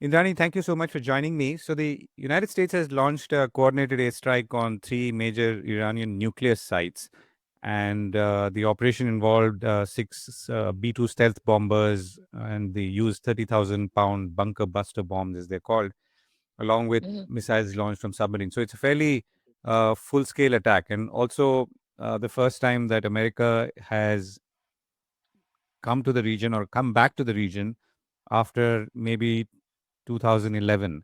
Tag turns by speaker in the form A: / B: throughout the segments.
A: Indrani, thank you so much for joining me. So, the United States has launched a coordinated airstrike on three major Iranian nuclear sites. And the operation involved six B 2 stealth bombers, and they used 30,000-pound bunker buster bombs, as they're called, along with
B: Mhm.
A: missiles launched from submarines. So, it's a fairly full scale attack. And also, the first time that America has come to the region or come back to the region after maybe 2011.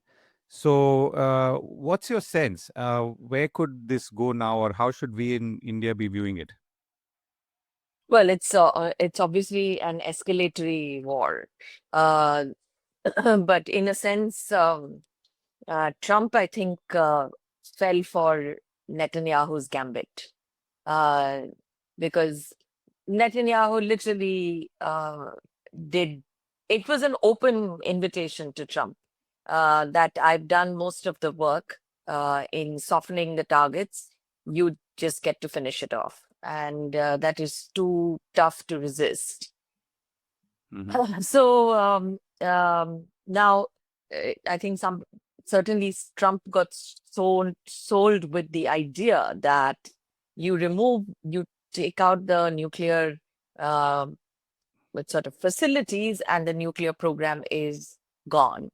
A: So, what's your sense? Where could this go now, or how should we in India be viewing it?
B: Well, it's obviously an escalatory war, uh, but in a sense, Trump, I think, fell for Netanyahu's gambit, uh, because Netanyahu literally did. It was an open invitation to Trump, that I've done most of the work in softening the targets. You just get to finish it off. And that is too tough to resist.
A: Hmm.
B: So now I think certainly Trump got sold with the idea that you take out the nuclear um, with sort of facilities and the nuclear program is gone.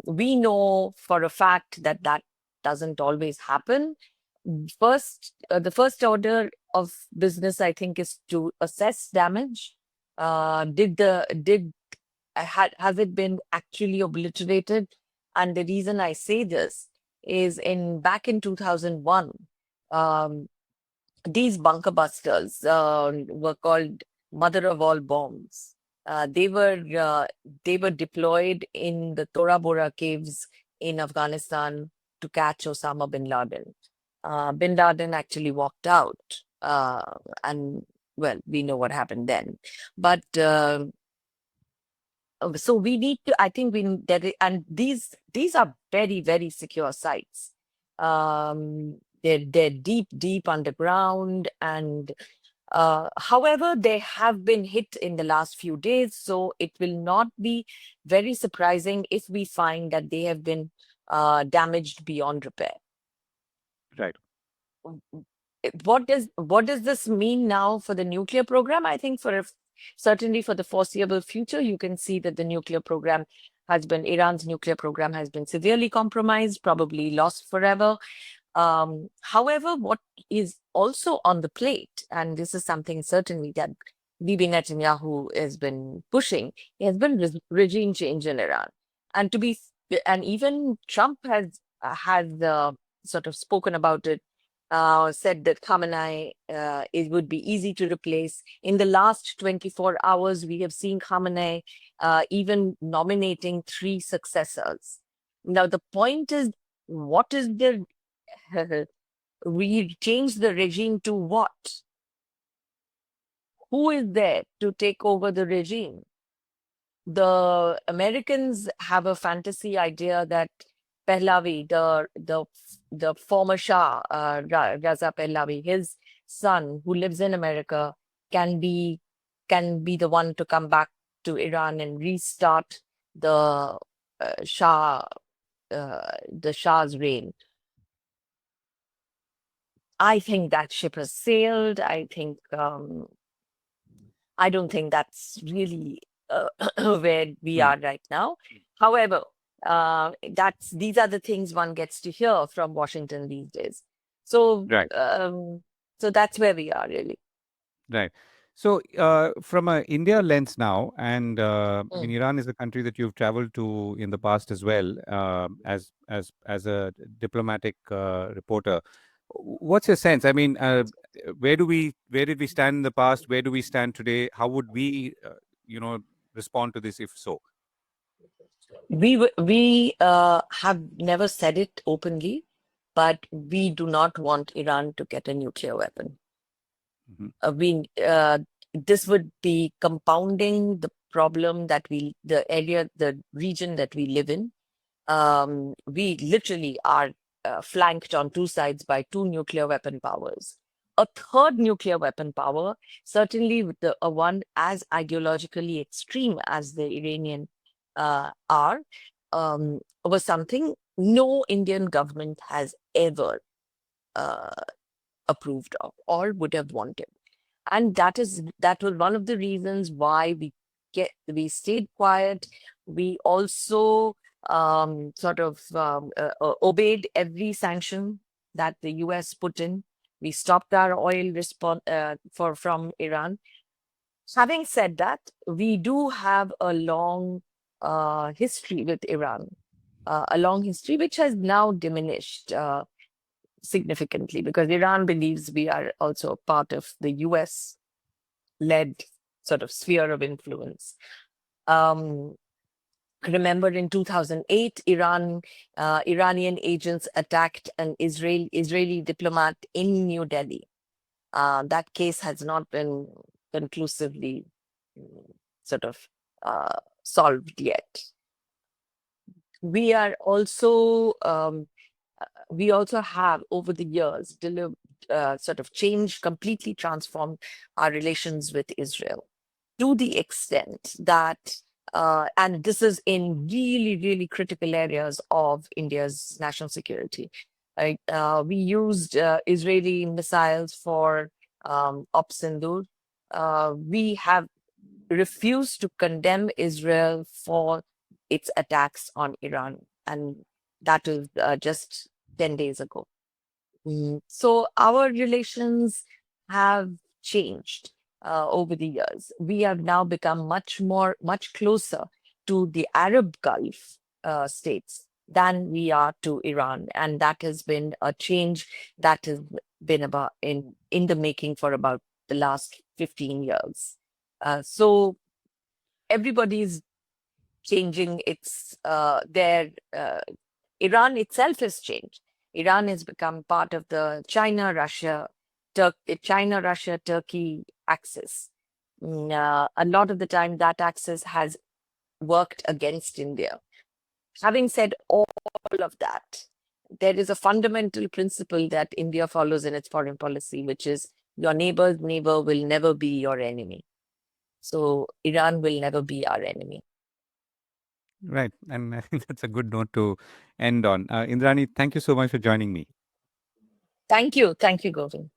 B: We know for a fact that that doesn't always happen. The first order of business, I think, is to assess damage. Has it been actually obliterated? And the reason I say this is in back in 2001, um, these bunker busters were called mother of all bombs. They were deployed in the Tora Bora caves in Afghanistan to catch Osama bin Laden. Bin Laden actually walked out, and well, we know what happened then. But so we need to. I think and these are very very secure sites. They're deep underground, and however, they have been hit in the last few days, so it will not be very surprising if we find that they have been damaged beyond repair.
A: Right.
B: What does this mean now for the nuclear program? I think certainly for the foreseeable future, you can see that the nuclear program Iran's nuclear program has been severely compromised, probably lost forever. However, what is also on the plate, and this is something certainly that Bibi Netanyahu has been pushing, has been regime change in Iran, and and even Trump has sort of spoken about it. Said that Khamenei it would be easy to replace. In the last 24 hours, we have seen Khamenei even nominating three successors. Now, the point is, what is the we change the regime to what? Who is there to take over the regime? The Americans have a fantasy idea that Pahlavi, the former Shah, Raza Pahlavi, his son who lives in America, can be the one to come back to Iran and restart the Shah the Shah's reign. I think that ship has sailed. I don't think that's really where we
A: Hmm.
B: are right now. However, these are the things one gets to hear from Washington these days. So,
A: Right.
B: so that's where we are really.
A: Right. So, from a India lens now, and I mean,
B: Mm.
A: Iran is a country that you've traveled to in the past as well, as a diplomatic reporter. What's your sense? I mean, where did we stand in the past? Where do we stand today? How would we, you know, respond to this if so?
B: We have never said it openly, but we do not want Iran to get a nuclear weapon.
A: Hmm.
B: We this would be compounding the problem the region that we live in. We literally are flanked on two sides by two nuclear weapon powers. A third nuclear weapon power, certainly with a one as ideologically extreme as the Iranian are, was something no Indian government has ever uh, approved of or would have wanted. And that was one of the reasons why we stayed quiet. We also obeyed every sanction that the US put in. We stopped our oil response for from Iran. Having said that, we do have a long history with Iran, a long history which has now diminished significantly because Iran believes we are also a part of the US led sort of sphere of influence. Um, Remember in 2008, Iranian agents attacked an Israeli diplomat in New Delhi. That case has not been conclusively mm, sort of solved yet. We are also we also have over the years sort of changed, completely transformed our relations with Israel to the extent that, and this is in really, really critical areas of India's national security. Right? We used Israeli missiles for Op Sindoor. We have refused to condemn Israel for its attacks on Iran, and that was just 10 days ago. So our relations have changed over the years. We have now become much closer to the Arab Gulf states than we are to Iran, and that has been a change that has been about in the making for about the last 15 years. So everybody's changing their Iran itself has changed. Iran has become part of the China Russia Turkey axis. A lot of the time that axis has worked against India. Having said all of that, there is a fundamental principle that India follows in its foreign policy, which is your neighbor's neighbor will never be your enemy. So Iran will never be our enemy.
A: Right. And I think that's a good note to end on. Indrani, thank you so much for joining me.
B: Thank you. Thank you, Govind.